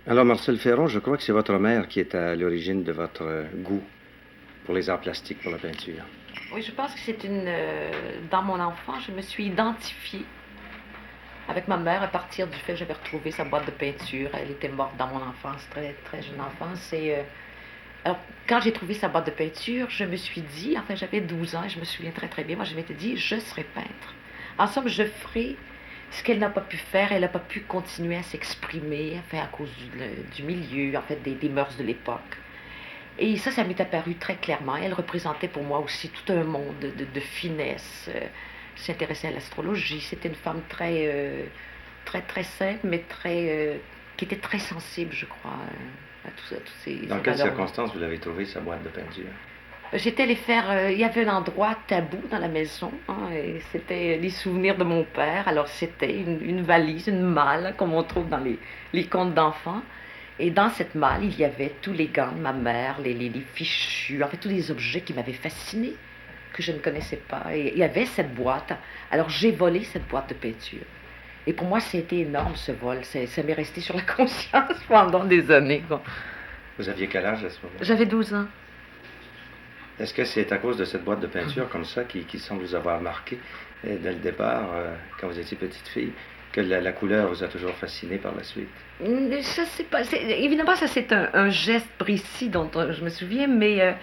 Alors, Marcel Ferron, je crois que c'est votre mère qui est à l'origine de votre goût pour les arts plastiques, pour la peinture. Oui, je pense que c'est une. Dans mon enfance, je me suis identifiée avec ma mère à partir du fait que j'avais retrouvé sa boîte de peinture. Elle était morte dans mon enfance, très, très jeune enfance. Alors, quand j'ai trouvé sa boîte de peinture, je me suis dit, enfin, j'avais 12 ans et je me souviens très, très bien, moi, je m'étais dit, je serai peintre. En somme, je ferai ce qu'elle n'a pas pu faire. Elle n'a pas pu continuer à s'exprimer, enfin, à cause du milieu, en fait, des mœurs de l'époque. Et ça m'est apparu très clairement. Elle représentait pour moi aussi tout un monde de finesse. S'intéressait à l'astrologie. C'était une femme très, très, très simple, mais qui était très sensible, je crois, à tous ces Dans quelles valeurs. circonstances vous avez trouvé sa boîte de peinture? J'étais allée faire. Il y avait un endroit tabou dans la maison, hein, et c'était les souvenirs de mon père. Alors c'était une valise, une malle, hein, comme on trouve dans les contes d'enfants. Et dans cette malle, il y avait tous les gants de ma mère, les fichus, en fait tous les objets qui m'avaient fasciné, que je ne connaissais pas. Et il y avait cette boîte. Alors j'ai volé cette boîte de peinture. Et pour moi, c'était énorme ce vol. Ça m'est resté sur la conscience pendant des années, quoi. Vous aviez quel âge à ce moment-là? J'avais 12 ans. Est-ce que c'est à cause de cette boîte de peinture comme ça qui semble vous avoir marqué dès le départ, quand vous étiez petite fille, que la couleur vous a toujours fasciné par la suite? Ça, c'est pas. Évidemment, ça, c'est un geste précis dont je me souviens, mais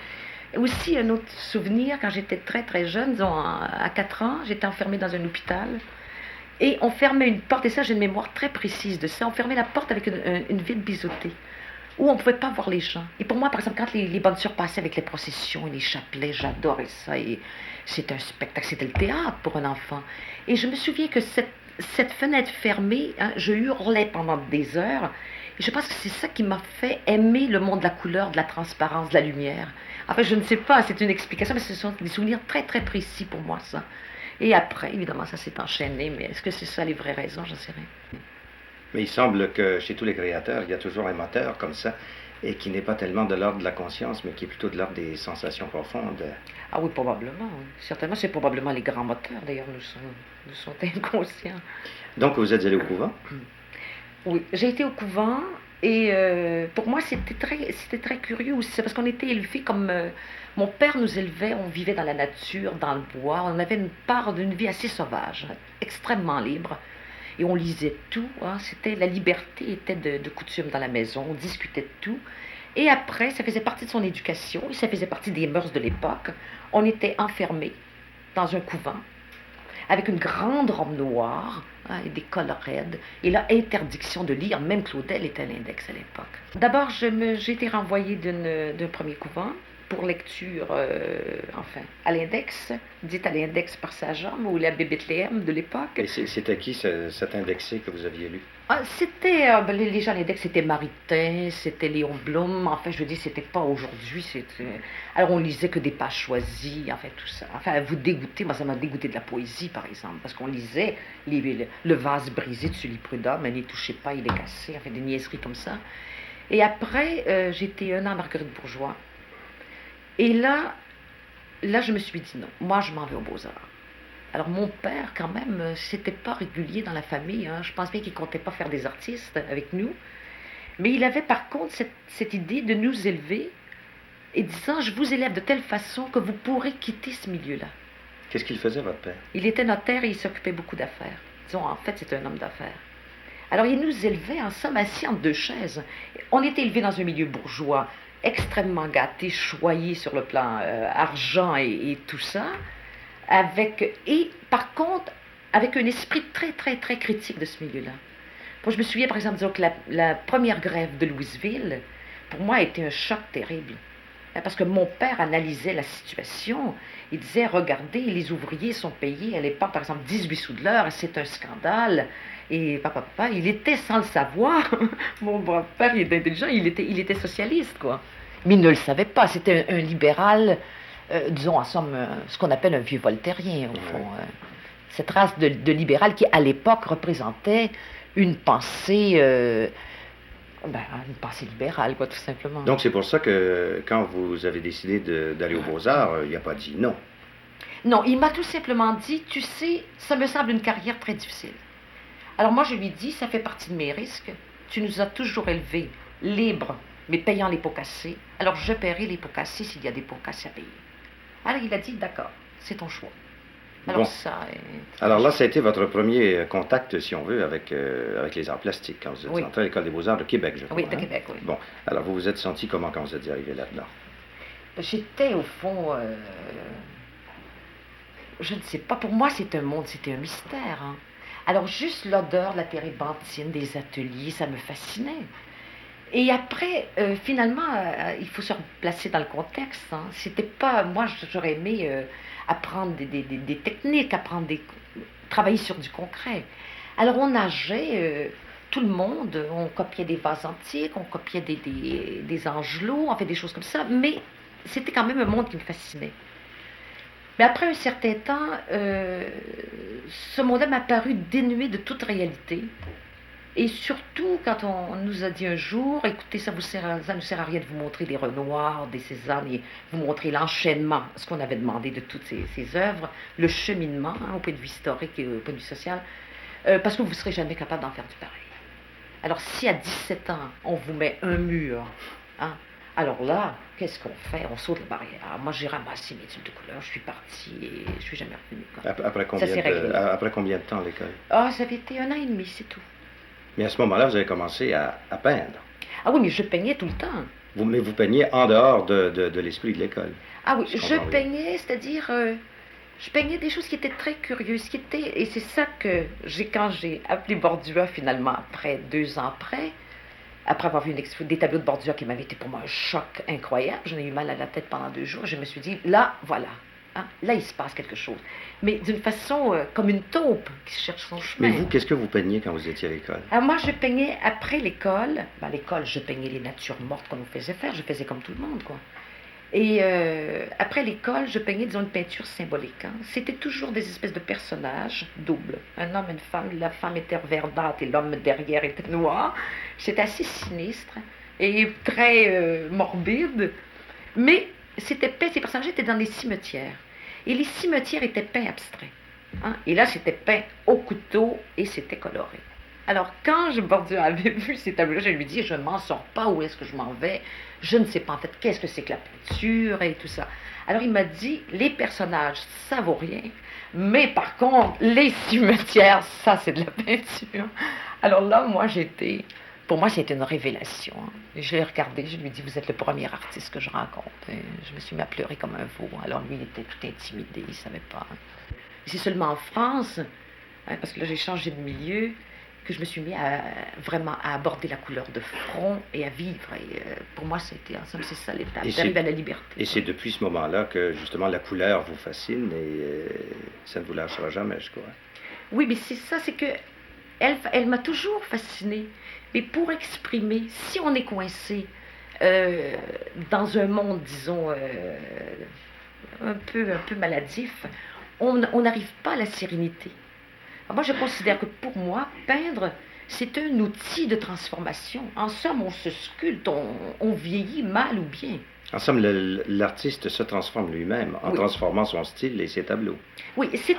aussi un autre souvenir, quand j'étais très, très jeune, disons, à 4 ans, j'étais enfermée dans un hôpital. Et on fermait une porte, et ça, j'ai une mémoire très précise de ça. On fermait la porte avec une vitre biseautée, où on ne pouvait pas voir les gens. Et pour moi, par exemple, quand les bonnes sœurs passaient avec les processions et les chapelets, j'adorais ça. Et c'était un spectacle, c'était le théâtre pour un enfant. Et je me souviens que cette fenêtre fermée, hein, je hurlais pendant des heures. Et je pense que c'est ça qui m'a fait aimer le monde de la couleur, de la transparence, de la lumière. Enfin, je ne sais pas, c'est une explication, mais ce sont des souvenirs très, très précis pour moi, ça. Et après, évidemment, ça s'est enchaîné, mais est-ce que c'est ça les vraies raisons? J'en sais rien. Mais il semble que chez tous les créateurs, il y a toujours un moteur comme ça, et qui n'est pas tellement de l'ordre de la conscience, mais qui est plutôt de l'ordre des sensations profondes. Ah oui, probablement. Oui. Certainement, c'est probablement les grands moteurs, d'ailleurs, nous sont inconscients. Donc, vous êtes allé au couvent? Oui, j'ai été au couvent et pour moi, c'était très curieux aussi, parce qu'on était élevés comme mon père nous élevait, on vivait dans la nature, dans le bois, on avait une part d'une vie assez sauvage, extrêmement libre. Et on lisait tout, hein, c'était, la liberté était de coutume dans la maison, on discutait de tout. Et après, ça faisait partie de son éducation, et ça faisait partie des mœurs de l'époque. On était enfermés dans un couvent, avec une grande robe noire, hein, et des cols raides. Et là, interdiction de lire, même Claudel était à l'index à l'époque. D'abord, j'ai été renvoyée d'un premier couvent pour lecture, enfin, à l'index, dite à l'index par Saint-Jean, ou l'abbé Bethléem de l'époque. Et c'était qui cet indexé que vous aviez lu? Ah, c'était, les gens à l'index, c'était Maritain, c'était Léon Blum, enfin, je veux dire, c'était pas aujourd'hui, alors on lisait que des pages choisies, enfin, tout ça. Enfin, vous dégoûtez, moi, ça m'a dégoûté de la poésie, par exemple, parce qu'on lisait le vase brisé de Sully Prudhomme, mais n'y touchez pas, il est cassé, enfin, des niaiseries comme ça. Et après, j'étais un an à Marguerite Bourgeois. Et là, je me suis dit non, moi je m'en vais aux Beaux-Arts. Alors mon père, quand même, c'était pas régulier dans la famille, hein. Je pense bien qu'il comptait pas faire des artistes avec nous. Mais il avait par contre cette idée de nous élever et disant, je vous élève de telle façon que vous pourrez quitter ce milieu-là. Qu'est-ce qu'il faisait, votre père? Il était notaire et il s'occupait beaucoup d'affaires. Disons, en fait, c'est un homme d'affaires. Alors il nous élevait en somme assis entre deux chaises. On était élevés dans un milieu bourgeois, extrêmement gâté, choyé sur le plan argent et tout ça, et par contre, avec un esprit très, très, très critique de ce milieu-là. Moi, je me souviens, par exemple, disons que la première grève de Louisville, pour moi, a été un choc terrible. Parce que mon père analysait la situation. Il disait, regardez, les ouvriers sont payés à l'époque, par exemple, 18 sous de l'heure, c'est un scandale. Et papa, il était sans le savoir. Mon père, il était intelligent, il était socialiste, quoi. Mais il ne le savait pas. C'était un libéral, disons, en somme, ce qu'on appelle un vieux voltairien, au fond. Cette race de libéral qui, à l'époque, représentait une pensée libérale, quoi, tout simplement. Donc, c'est pour ça que quand vous avez décidé d'aller aux Beaux-Arts, il n'a pas dit non. Non, il m'a tout simplement dit, tu sais, ça me semble une carrière très difficile. Alors moi, je lui dis, ça fait partie de mes risques. tu nous as toujours élevés libres, mais payant les pots cassés. Alors je paierai les pots cassés s'il y a des pots cassés à payer. Alors il a dit, d'accord, c'est ton choix. Alors Bon. ça... Alors là, ça a été votre premier contact, si on veut, avec les arts plastiques, quand vous êtes Oui. entré à l'École des Beaux-Arts de Québec, je crois. Oui, de hein? Québec, oui. Bon, alors vous vous êtes senti comment quand vous êtes arrivé là-dedans? J'étais au fond... je ne sais pas, pour moi c'était un monde, c'était un mystère. Hein. Alors juste l'odeur de la térébenthine, des ateliers, ça me fascinait. Et après, finalement, il faut se replacer dans le contexte. Hein. C'était pas... Moi, j'aurais aimé apprendre des techniques, travailler sur du concret. Alors, on nageait, tout le monde, on copiait des vases antiques, on copiait des angelots, on fait des choses comme ça, mais c'était quand même un monde qui me fascinait. Mais après un certain temps, ce monde-là m'a paru dénué de toute réalité. Et surtout, quand on nous a dit un jour, écoutez, ça ne sert à rien de vous montrer des Renoirs, des Cézanne, et vous montrer l'enchaînement, ce qu'on avait demandé de toutes ces œuvres, le cheminement, hein, au point de vue historique et au point de vue social, parce que vous ne serez jamais capable d'en faire du pareil. Alors, si à 17 ans, on vous met un mur, hein, alors là, qu'est-ce qu'on fait? On saute la barrière. Alors, moi, j'ai ramassé mes tubes de couleur, je suis partie et je ne suis jamais revenue. Après combien de temps à l'école? Ah, ça avait été 1 an et demi, c'est tout. Mais à ce moment-là, vous avez commencé à peindre. Ah oui, mais je peignais tout le temps. Mais vous peignez en dehors de l'esprit de l'école. Ah oui, je peignais, c'est-à-dire, je peignais des choses qui étaient très curieuses, et c'est ça que quand j'ai appelé Bordua finalement, après 2 ans après avoir vu des tableaux de Bordua qui m'avaient été pour moi un choc incroyable, j'en ai eu mal à la tête pendant 2 jours, je me suis dit, là, voilà. Hein, là, il se passe quelque chose. Mais d'une façon comme une taupe qui cherche son chemin. Mais vous, qu'est-ce que vous peigniez quand vous étiez à l'école? Alors moi, je peignais après l'école. À l'école, je peignais les natures mortes qu'on nous faisait faire. Je faisais comme tout le monde, quoi. Et après l'école, je peignais, disons, une peinture symbolique. Hein. C'était toujours des espèces de personnages doubles. Un homme, une femme. La femme était verdâtre et l'homme derrière était noir. C'était assez sinistre et très morbide. Mais ces personnages étaient dans des cimetières. Et les cimetières étaient peints abstraits. Hein? Et là, c'était peint au couteau et c'était coloré. Alors, quand Bordua avait vu ces tableaux-là, je lui dis, je ne m'en sors pas, où est-ce que je m'en vais? Je ne sais pas en fait qu'est-ce que c'est que la peinture et tout ça. Alors, il m'a dit, les personnages, ça vaut rien. Mais par contre, les cimetières, ça, c'est de la peinture. Alors là, pour moi, c'était une révélation. Hein. Je l'ai regardé, je lui ai dit, vous êtes le premier artiste que je rencontre. Et je me suis mis à pleurer comme un veau. Alors lui, il était tout intimidé, il ne savait pas. C'est seulement en France, hein, parce que là, j'ai changé de milieu, que je me suis mis vraiment à aborder la couleur de front et à vivre. Et pour moi, c'était ensemble, c'est ça l'étape, d'arriver à la liberté. Et c'est depuis ce moment-là que, justement, la couleur vous fascine et ça ne vous lâchera jamais, je crois. Oui, mais c'est ça, c'est que elle m'a toujours fascinée. Mais pour exprimer, si on est coincé dans un monde, disons, un peu maladif, on n'arrive pas à la sérénité. Alors moi, je considère que pour moi, peindre, c'est un outil de transformation. En somme, on se sculpte, on vieillit mal ou bien. En somme, l'artiste se transforme lui-même en transformant son style et ses tableaux. Oui, ce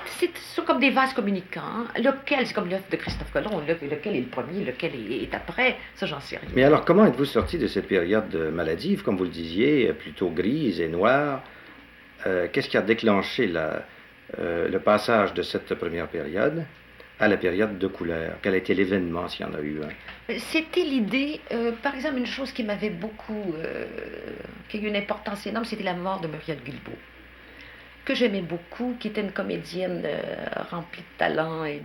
sont comme des vases communicants. Hein. Lequel, c'est comme l'œuvre de Christophe Colomb, lequel est le premier, lequel est après, ça j'en sais rien. Mais alors, comment êtes-vous sorti de cette période maladive, comme vous le disiez, plutôt grise et noire? Qu'est-ce qui a déclenché le passage de cette première période à la période de couleur? Quel a été l'événement, s'il y en a eu un? C'était l'idée, par exemple, une chose qui m'avait beaucoup, qui a eu une importance énorme, c'était la mort de Muriel Guilbeault, que j'aimais beaucoup, qui était une comédienne remplie de talent et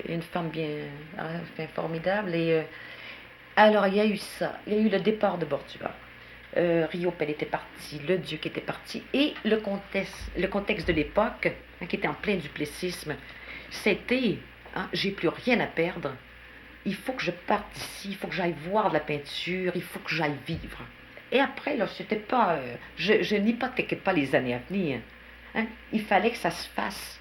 une femme bien formidable. Et alors, il y a eu ça, il y a eu le départ de Bordua. Riopelle était parti, Le Duc était parti, et le contexte de l'époque, hein, qui était en plein duplessisme, c'était... Hein, j'ai plus rien à perdre. Il faut que je parte d'ici, il faut que j'aille voir de la peinture, il faut que j'aille vivre. Et après, là, c'était pas... je n'hypothéquais pas les années à venir. Hein. Il fallait que ça se fasse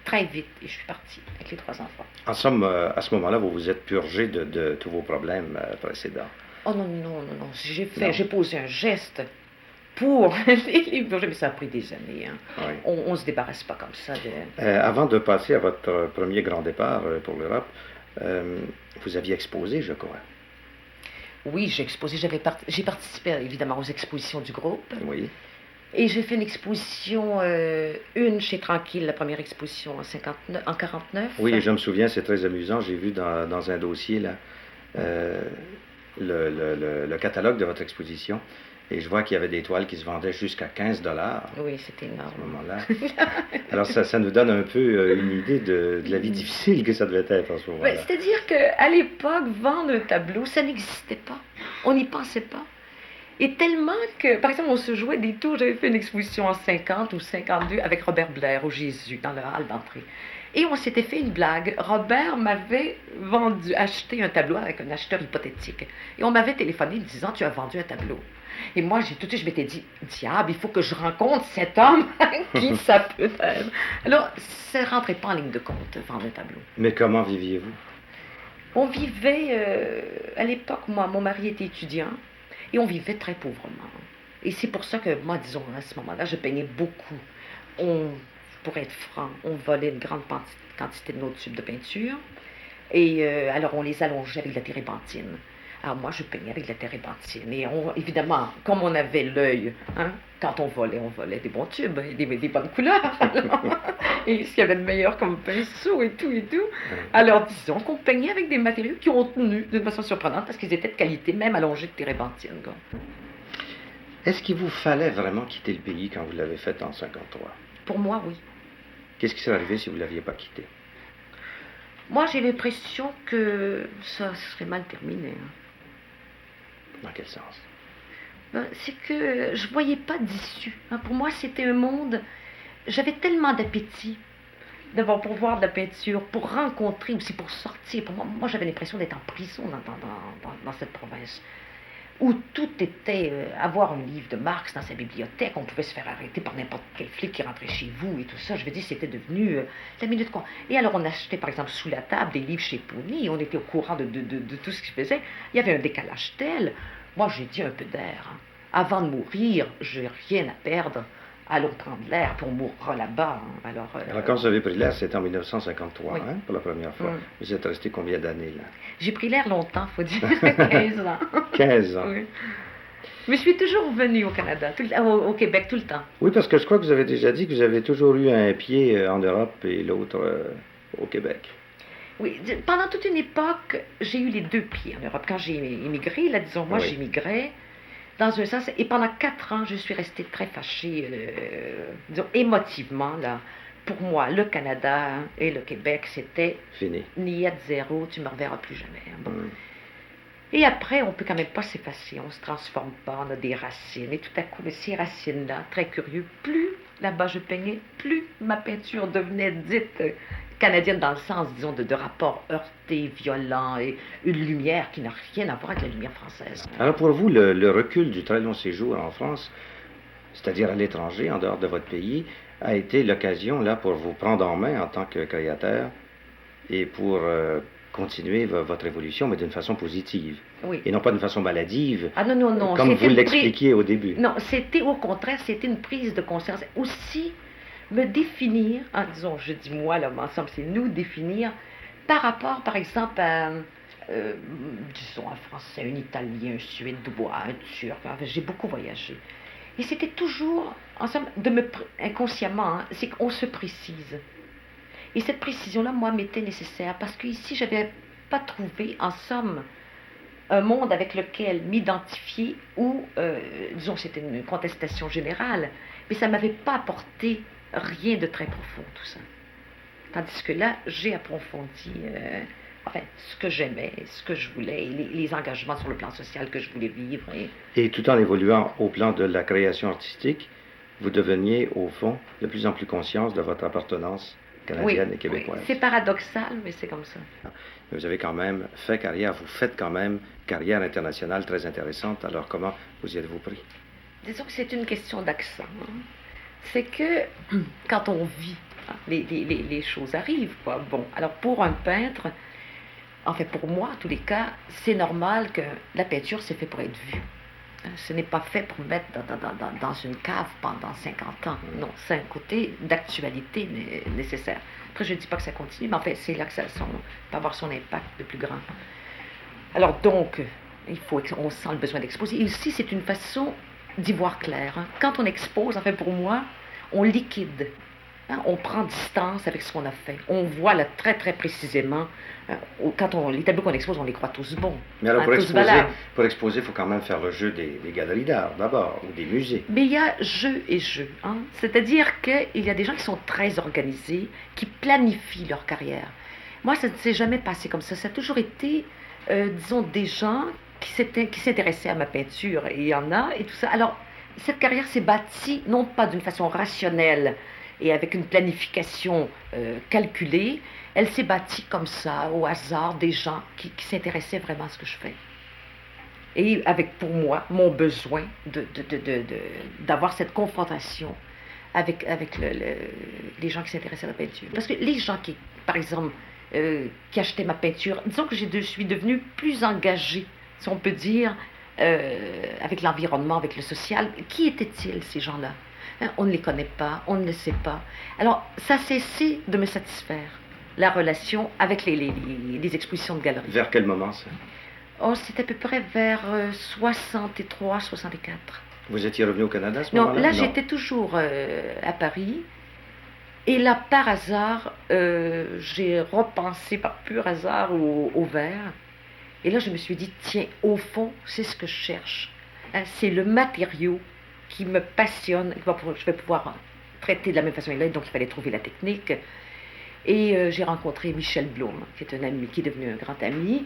très vite. Et je suis partie avec les 3 enfants. En somme, à ce moment-là, vous vous êtes purgé de tous vos problèmes précédents. Oh non. J'ai posé un geste pour les purger, mais ça a pris des années. Hein. Oui. On ne se débarrasse pas comme ça. Avant de passer à votre premier grand départ pour l'Europe, vous aviez exposé, je crois. Oui, j'ai exposé, j'ai participé évidemment aux expositions du groupe. Oui. Et j'ai fait une exposition, une chez Tranquille, la première exposition en 59, en 49. Oui, et je me souviens, c'est très amusant. J'ai vu dans un dossier là, euh, le catalogue de votre exposition. Et je vois qu'il y avait des toiles qui se vendaient jusqu'à 15 dollars Oui, c'était à ce énorme. moment-là. Alors ça nous donne un peu une idée de la vie difficile que ça devait être en ce moment-là. C'est-à-dire qu'à l'époque, vendre un tableau, ça n'existait pas. On n'y pensait pas. Et tellement que, par exemple, on se jouait des tours. J'avais fait une exposition en 50 ou 52 avec Robert Blair au Jésus, dans le hall d'entrée. Et on s'était fait une blague. Robert m'avait acheté un tableau avec un acheteur hypothétique. Et on m'avait téléphoné me disant, tu as vendu un tableau. Et moi, tout de suite, je m'étais dit, diable, il faut que je rencontre cet homme, qui ça peut être. Alors, ça ne rentrait pas en ligne de compte, vendre un tableau. Mais comment viviez-vous? On vivait, à l'époque, moi, mon mari était étudiant, et on vivait très pauvrement. Et c'est pour ça que moi, disons, à ce moment-là, je peignais beaucoup. Pour être franc, on volait une grande quantité de nos tubes de peinture, et alors on les allongeait avec de la térébenthine. Alors moi, je peignais avec de la térébenthine. Et évidemment, comme on avait l'œil, hein, quand on volait des bons tubes, et des bonnes couleurs. Et s'il y avait de meilleur comme pinceau et tout. Alors disons qu'on peignait avec des matériaux qui ont tenu d'une façon surprenante parce qu'ils étaient de qualité, même allongés de térébenthine. Quoi. Est-ce qu'il vous fallait vraiment quitter le pays quand vous l'avez fait en 53? Pour moi, oui. Qu'est-ce qui serait arrivé si vous ne l'aviez pas quitté? Moi, j'ai l'impression que ça serait mal terminé. Hein. Dans quel sens? C'est que je ne voyais pas d'issue. Hein. Pour moi, c'était un monde... J'avais tellement d'appétit pour voir de la peinture, pour rencontrer, aussi pour sortir. Pour moi, j'avais l'impression d'être en prison dans cette province, où tout était... avoir un livre de Marx dans sa bibliothèque, on pouvait se faire arrêter par n'importe quel flic qui rentrait chez vous et tout ça. Je veux dire, c'était devenu la minute quoi. Et alors, on achetait, par exemple, sous la table des livres chez Pouni, on était au courant de tout ce qu'il faisait. Il y avait un décalage tel. Moi, j'ai dit un peu d'air. Hein. Avant de mourir, j'ai rien à perdre. Allons prendre l'air, puis on mourra là-bas. Hein. Alors, quand vous avez pris l'air, c'était en 1953, oui. Hein, pour la première fois. Vous êtes resté combien d'années, là? J'ai pris l'air longtemps, faut dire. 15 ans. 15 ans. Oui. Mais je suis toujours venue au Canada, au Québec, tout le temps. Oui, parce que je crois que vous avez déjà dit que vous avez toujours eu un pied en Europe et l'autre au Québec. Oui, pendant toute une époque, j'ai eu les deux pieds en Europe. Quand j'ai immigré, là, disons, moi, j'émigrais dans un sens. Et pendant 4 ans, je suis restée très fâchée, disons, émotivement, là. Pour moi, le Canada et le Québec, c'était fini. Niette zéro, tu ne me reverras plus jamais. Bon. Et après, on ne peut quand même pas s'effacer, on ne se transforme pas, on a des racines. Et tout à coup, ces racines-là, très curieux, plus là-bas je peignais, plus ma peinture devenait dite canadienne dans le sens, disons, de rapports heurtés, violents, et une lumière qui n'a rien à voir avec la lumière française. Alors pour vous, le recul du très long séjour en France, c'est-à-dire à l'étranger, en dehors de votre pays, a été l'occasion là pour vous prendre en main en tant que créateur et pour continuer votre évolution, mais d'une façon positive. Oui. Et non pas d'une façon maladive, ah, non, comme vous l'expliquiez au début. Non, c'était au contraire, c'était une prise de conscience. Aussi, me définir, disons, je dis moi, là, mais ensemble, c'est nous définir, par rapport, par exemple, à, disons, un Français, un Italien, un Suédois, un Turc. Enfin, j'ai beaucoup voyagé. Et c'était toujours, ensemble, inconsciemment, hein, c'est qu'on se précise. Et cette précision-là, moi, m'était nécessaire parce qu'ici, je n'avais pas trouvé, en somme, un monde avec lequel m'identifier ou, disons, c'était une contestation générale, mais ça ne m'avait pas apporté rien de très profond, tout ça. Tandis que là, j'ai approfondi ce que j'aimais, ce que je voulais, les engagements sur le plan social que je voulais vivre. Et tout en évoluant au plan de la création artistique, vous deveniez, au fond, de plus en plus conscience de votre appartenance canadienne et québécoise. Oui. C'est paradoxal, mais c'est comme ça. Vous avez quand même fait carrière, vous faites quand même carrière internationale très intéressante. Alors comment vous y êtes-vous pris? Disons que c'est une question d'accent. Hein. C'est que quand on vit, hein, les choses arrivent, quoi. Bon, alors pour un peintre, en fait pour moi, en tous les cas, c'est normal que la peinture, c'est fait pour être vue. Ce n'est pas fait pour mettre dans une cave pendant 50 ans. Non, c'est un côté d'actualité nécessaire. Après, je ne dis pas que ça continue, mais en fait, c'est là que ça peut avoir son impact le plus grand. Alors donc, On sent le besoin d'exposer. Et aussi, c'est une façon d'y voir clair. Hein. Quand on expose, en fait, pour moi, on liquide. Hein, on prend distance avec ce qu'on a fait. On voit là, très, très précisément. Les tableaux qu'on expose, on les croit tous bons. Mais alors, hein, pour exposer, il faut quand même faire le jeu des galeries d'art, d'abord, ou des musées. Mais il y a jeu et jeu. Hein. C'est-à-dire qu'il y a des gens qui sont très organisés, qui planifient leur carrière. Moi, ça ne s'est jamais passé comme ça. Ça a toujours été, disons, des gens qui s'intéressaient à ma peinture. Et il y en a, et tout ça. Alors, cette carrière s'est bâtie, non pas d'une façon rationnelle et avec une planification calculée, elle s'est bâtie comme ça, au hasard, des gens qui s'intéressaient vraiment à ce que je fais. Et avec, pour moi, mon besoin d'avoir cette confrontation avec les gens qui s'intéressaient à la peinture. Parce que les gens qui, par exemple, qui achetaient ma peinture, disons que je suis devenue plus engagée, si on peut dire, avec l'environnement, avec le social. Qui étaient-ils, ces gens-là? Hein, on ne les connaît pas, on ne le sait pas. Alors, ça a cessé de me satisfaire, la relation avec les expositions de galeries. Vers quel moment, ça? Oh, c'est à peu près vers 63, 64. Vous étiez revenu au Canada à ce moment-là? Non, là, j'étais toujours à Paris. Et là, par hasard, j'ai repensé par pur hasard au verre. Et là, je me suis dit, tiens, au fond, c'est ce que je cherche. Hein, c'est le matériau qui me passionne, je vais pouvoir traiter de la même façon. Donc, il fallait trouver la technique. Et j'ai rencontré Michel Blum, qui est un ami, qui est devenu un grand ami,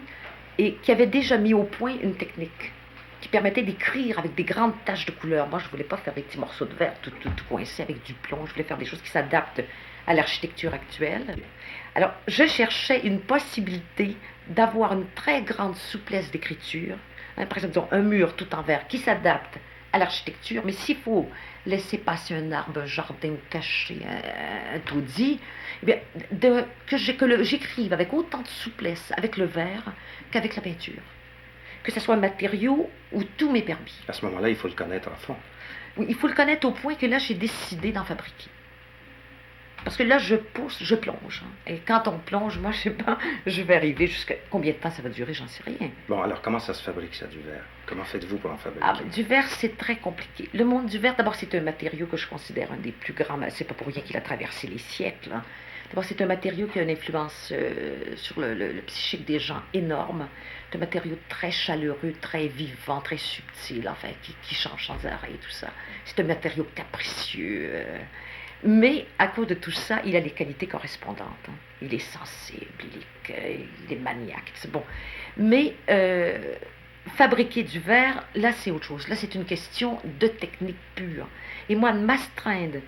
et qui avait déjà mis au point une technique qui permettait d'écrire avec des grandes taches de couleur. Moi, je ne voulais pas faire des petits morceaux de verre tout coincés avec du plomb. Je voulais faire des choses qui s'adaptent à l'architecture actuelle. Alors, je cherchais une possibilité d'avoir une très grande souplesse d'écriture. Hein, par exemple, disons, un mur tout en verre qui s'adapte à l'architecture, mais s'il faut laisser passer un arbre, un jardin ou cacher un taudis, eh bien, que j'écrive avec autant de souplesse avec le verre qu'avec la peinture. Que ce soit un matériau où tout m'est permis. À ce moment-là, il faut le connaître à fond. Oui, il faut le connaître au point que là, j'ai décidé d'en fabriquer. Parce que là, je pousse, je plonge. Hein. Et quand on plonge, moi, je sais pas, je vais arriver jusqu'à... Combien de temps ça va durer, j'en sais rien. Bon, alors, comment ça se fabrique, ça, du verre? Comment faites-vous pour en fabriquer? Ah, du verre, c'est très compliqué. Le monde du verre, d'abord, c'est un matériau que je considère un des plus grands... C'est pas pour rien qu'il a traversé les siècles. Hein. D'abord, c'est un matériau qui a une influence sur le psychique des gens énorme. C'est un matériau très chaleureux, très vivant, très subtil, enfin, qui change sans arrêt et tout ça. C'est un matériau capricieux... Mais à cause de tout ça, il a les qualités correspondantes. Hein. Il est sensible, il est maniaque. C'est bon. Mais fabriquer du verre, là, c'est autre chose. Là, c'est une question de technique pure. Et moi, m'astreindre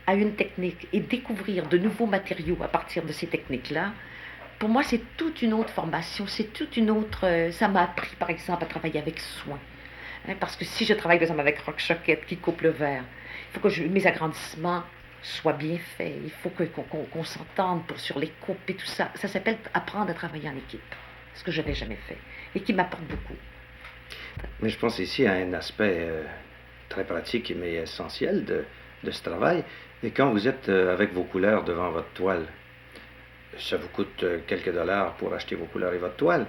à une technique et découvrir de nouveaux matériaux à partir de ces techniques-là, pour moi, c'est toute une autre formation. C'est toute une autre... ça m'a appris, par exemple, à travailler avec soin. Hein, parce que si je travaille, par exemple, avec Rock Choquette qui coupe le verre, il faut que mes agrandissements soit bien fait. Il faut qu'on s'entende sur les coupes et tout ça. Ça s'appelle apprendre à travailler en équipe, ce que je n'avais jamais fait et qui m'apporte beaucoup. Mais je pense ici à un aspect très pratique mais essentiel de ce travail. Et quand vous êtes avec vos couleurs devant votre toile, ça vous coûte quelques dollars pour acheter vos couleurs et votre toile.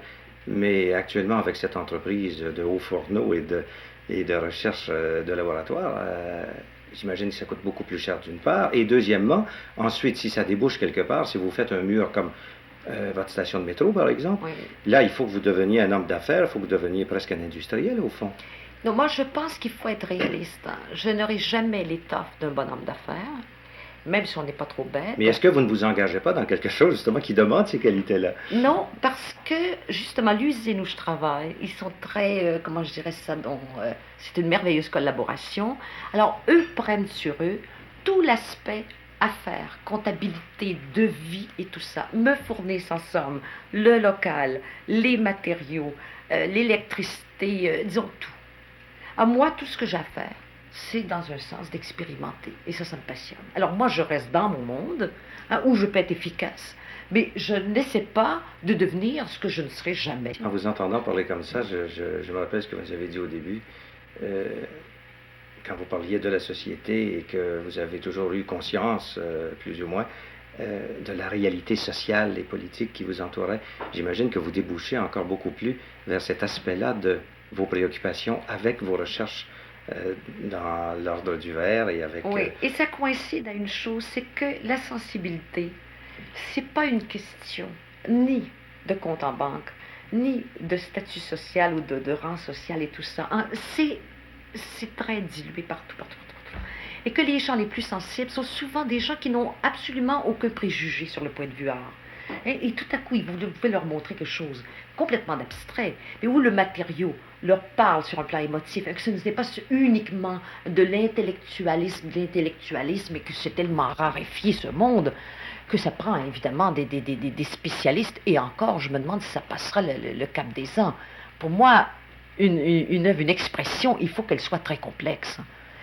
Mais actuellement, avec cette entreprise de hauts fourneaux et de recherche de laboratoire, j'imagine que ça coûte beaucoup plus cher d'une part. Et deuxièmement, ensuite, si ça débouche quelque part, si vous faites un mur comme votre station de métro, par exemple, oui. Là, il faut que vous deveniez un homme d'affaires, il faut que vous deveniez presque un industriel, au fond. Non, moi, je pense qu'il faut être réaliste. Je n'aurai jamais l'étoffe d'un bon homme d'affaires, même si on n'est pas trop bête. Mais est-ce que vous ne vous engagez pas dans quelque chose, justement, qui demande ces qualités-là? Non, parce que, justement, l'usine où je travaille, ils sont très, comment je dirais ça, c'est une merveilleuse collaboration. Alors, eux prennent sur eux tout l'aspect affaires, comptabilité, devis et tout ça. Me fournissent en somme le local, les matériaux, l'électricité, disons tout. À moi, tout ce que j'ai à faire, c'est dans un sens d'expérimenter. Et ça me passionne. Alors moi, je reste dans mon monde, hein, où je peux être efficace, mais je n'essaie pas de devenir ce que je ne serai jamais. En vous entendant parler comme ça, je me rappelle ce que vous avez dit au début, quand vous parliez de la société et que vous avez toujours eu conscience, plus ou moins, de la réalité sociale et politique qui vous entourait. J'imagine que vous débouchez encore beaucoup plus vers cet aspect-là vos préoccupations avec vos recherches dans l'ordre du verre et avec... Oui, et ça coïncide à une chose, c'est que la sensibilité, c'est pas une question ni de compte en banque, ni de statut social ou de rang social et tout ça. Hein. C'est très dilué partout, partout, partout, partout. Et que les gens les plus sensibles sont souvent des gens qui n'ont absolument aucun préjugé sur le point de vue art. Et tout à coup, vous pouvez leur montrer quelque chose complètement abstrait, mais où le matériau leur parle sur un plan émotif, et que ce n'est pas uniquement de l'intellectualisme, et que c'est tellement raréfié ce monde, que ça prend évidemment des spécialistes, et encore, je me demande si ça passera le cap des ans. Pour moi, une œuvre, une expression, il faut qu'elle soit très complexe.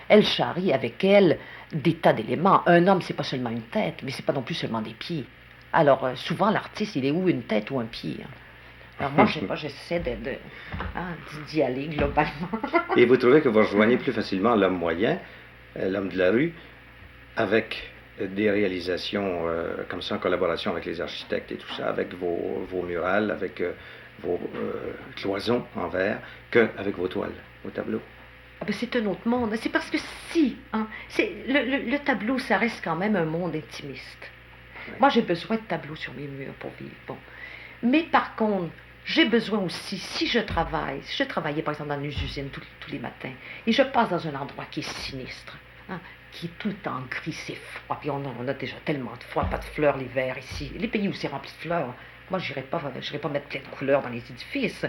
Elle charrie avec elle des tas d'éléments. Un homme, c'est pas seulement une tête, mais c'est pas non plus seulement des pieds. Alors, souvent, l'artiste, il est ou une tête ou un pied. Hein. Alors, moi, je sais pas, j'essaie d'y aller globalement. Et vous trouvez que vous rejoignez plus facilement l'homme moyen, l'homme de la rue, avec des réalisations comme ça, en collaboration avec les architectes et tout ça, avec vos murales, avec vos cloisons en verre, qu'avec vos toiles, vos tableaux? Ah ben, c'est un autre monde. C'est parce que le tableau, ça reste quand même un monde intimiste. Moi, j'ai besoin de tableaux sur mes murs pour vivre. Bon. Mais par contre, j'ai besoin aussi, si je travaillais par exemple dans une usine tous les matins, et je passe dans un endroit qui est sinistre, hein, qui est tout le temps gris, c'est froid, puis on a déjà tellement de froid, pas de fleurs l'hiver ici. Les pays où c'est rempli de fleurs, moi, je n'irais pas mettre plein de couleurs dans les édifices.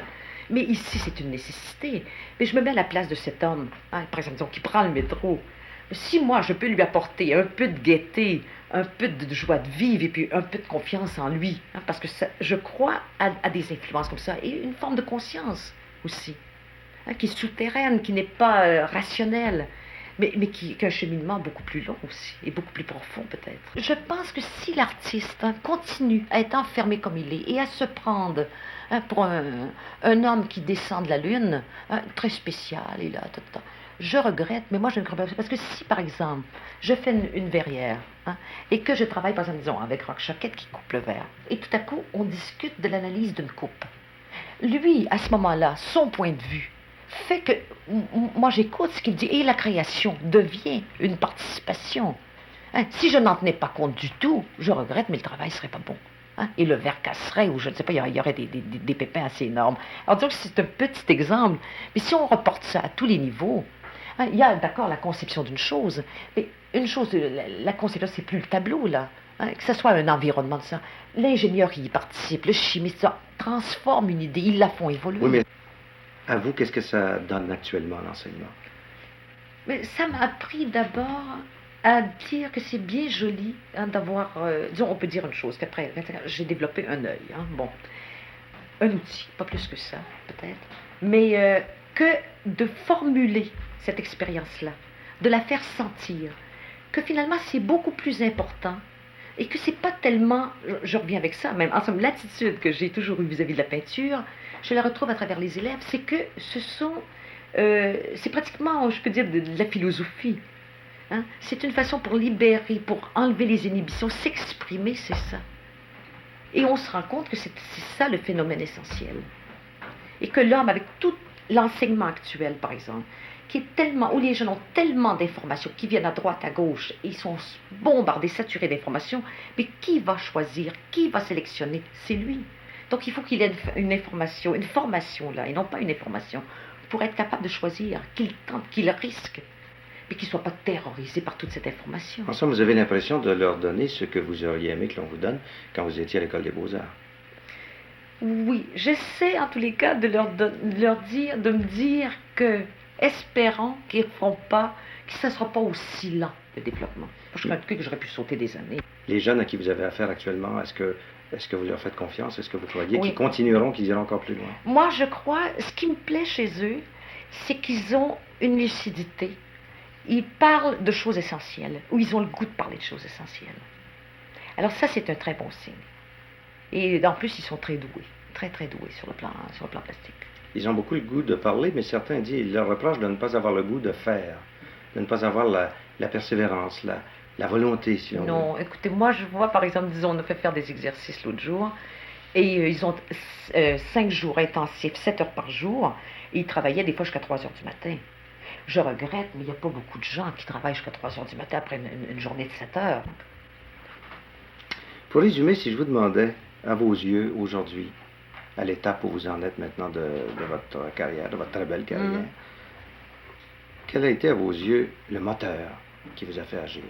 Mais ici, c'est une nécessité. Mais je me mets à la place de cet homme, hein, par exemple, qui prend le métro. Si moi, je peux lui apporter un peu de gaieté, un peu de joie de vivre et puis un peu de confiance en lui, hein, parce que je crois à des influences comme ça, et une forme de conscience aussi, hein, qui est souterraine, qui n'est pas rationnelle, mais qui a un cheminement beaucoup plus long aussi, et beaucoup plus profond peut-être. Je pense que si l'artiste continue à être enfermé comme il est, et à se prendre pour un homme qui descend de la lune, très spécial, et là, tout. Je regrette, mais moi je ne regrette pas. Parce que si, par exemple, je fais une verrière, et que je travaille, par exemple, disons, avec Roch Choquette qui coupe le verre, et tout à coup, on discute de l'analyse d'une coupe. Lui, à ce moment-là, son point de vue fait que moi j'écoute ce qu'il dit, et la création devient une participation. Si je n'en tenais pas compte du tout, je regrette, mais le travail ne serait pas bon. Et le verre casserait, ou je ne sais pas, il y aurait des pépins assez énormes. Alors, disons que c'est un petit exemple, mais si on reporte ça à tous les niveaux, il y a d'accord la conception d'une chose, mais une chose, la conception, c'est plus le tableau, là. Que ce soit un environnement de ça. L'ingénieur qui y participe, le chimiste, ça transforme une idée, ils la font évoluer. Oui, mais à vous, qu'est-ce que ça donne actuellement, l'enseignement? Mais ça m'a appris d'abord à dire que c'est bien joli d'avoir... disons, on peut dire une chose, qu'après 21 ans, j'ai développé un œil. Bon, un outil, pas plus que ça, peut-être. Mais que de formuler cette expérience-là, de la faire sentir, que finalement c'est beaucoup plus important et que c'est pas tellement, je reviens avec ça, même en somme, l'attitude que j'ai toujours eue vis-à-vis de la peinture, je la retrouve à travers les élèves, c'est que c'est pratiquement, je peux dire, de la philosophie. C'est une façon pour libérer, pour enlever les inhibitions, s'exprimer, c'est ça. Et on se rend compte que c'est ça le phénomène essentiel. Et que l'homme, avec tout l'enseignement actuel, par exemple, où les jeunes ont tellement d'informations qui viennent à droite, à gauche, et ils sont bombardés, saturés d'informations, mais qui va choisir, qui va sélectionner? C'est lui. Donc il faut qu'il ait une formation là, et non pas une information, pour être capable de choisir, qu'il tente, qu'il risque, mais qu'il ne soit pas terrorisé par toute cette information. En somme, vous avez l'impression de leur donner ce que vous auriez aimé que l'on vous donne quand vous étiez à l'École des Beaux-Arts. Oui, j'essaie en tous les cas de me dire que, espérons qu'ils ne feront pas, que ça ne sera pas aussi lent, le développement. Je crois que j'aurais pu sauter des années. Les jeunes à qui vous avez affaire actuellement, est-ce que vous leur faites confiance? Est-ce que vous croyez qu'ils continueront, qu'ils iront encore plus loin? Moi, je crois, ce qui me plaît chez eux, c'est qu'ils ont une lucidité. Ils parlent de choses essentielles, ou ils ont le goût de parler de choses essentielles. Alors ça, c'est un très bon signe. Et en plus, ils sont très doués, très très doués sur le plan plastique. Ils ont beaucoup le goût de parler, mais certains disent, leur reprochent de ne pas avoir le goût de faire, de ne pas avoir la persévérance, la volonté, si on veut. Non, écoutez, moi je vois, par exemple, disons, on a fait faire des exercices l'autre jour, et ils ont 5 jours intensifs, 7 heures par jour, Et il travaillait des fois jusqu'à 3 heures du matin. Je regrette, mais il n'y a pas beaucoup de gens qui travaillent jusqu'à 3 heures du matin après une journée de 7 heures. Pour résumer, si je vous demandais, à vos yeux, aujourd'hui, à l'étape où vous en êtes maintenant de votre carrière, de votre très belle carrière, quel a été à vos yeux le moteur qui vous a fait agir?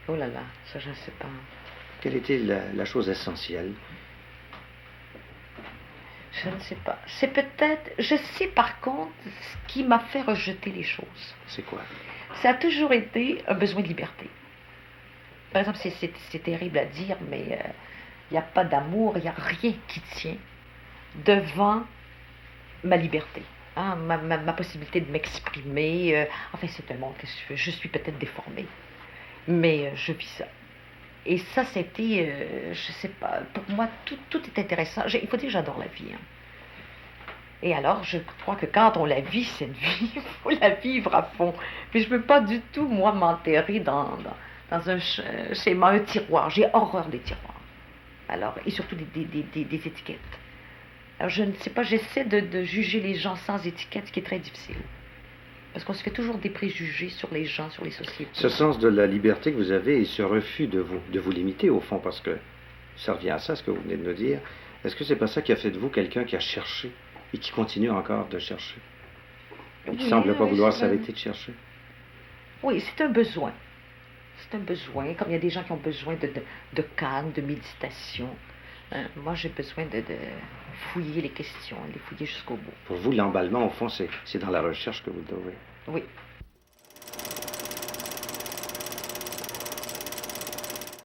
Oh là là, ça je ne sais pas. Quelle était la chose essentielle? Je ne sais pas. C'est peut-être... Je sais par contre ce qui m'a fait rejeter les choses. C'est quoi? Ça a toujours été un besoin de liberté. Par exemple, c'est terrible à dire, mais il n'y a pas d'amour, il n'y a rien qui tient devant ma liberté. Hein, ma possibilité de m'exprimer. Enfin, c'est un monde que je suis peut-être déformée. Mais je vis ça. Et ça, c'était, je sais pas, pour moi, tout est intéressant. Il faut dire que j'adore la vie. Hein. Et alors, je crois que quand on la vit, cette vie, il faut la vivre à fond. Mais je ne peux pas du tout, moi, m'enterrer dans un schéma, un tiroir. J'ai horreur des tiroirs. Alors, et surtout des étiquettes. Alors, je ne sais pas, j'essaie de juger les gens sans étiquette, ce qui est très difficile. Parce qu'on se fait toujours des préjugés sur les gens, sur les sociétés. Ce sens de la liberté que vous avez et ce refus de vous limiter, au fond, parce que ça revient à ça, ce que vous venez de nous dire, est-ce que c'est pas ça qui a fait de vous quelqu'un qui a cherché et qui continue encore de chercher? Et qui ne semble pas vouloir s'arrêter de chercher? Oui, c'est un besoin. C'est un besoin, comme il y a des gens qui ont besoin de calme, de méditation. Moi, j'ai besoin de fouiller les questions, de les fouiller jusqu'au bout. Pour vous, l'emballement, au fond, c'est dans la recherche que vous le trouvez. Oui.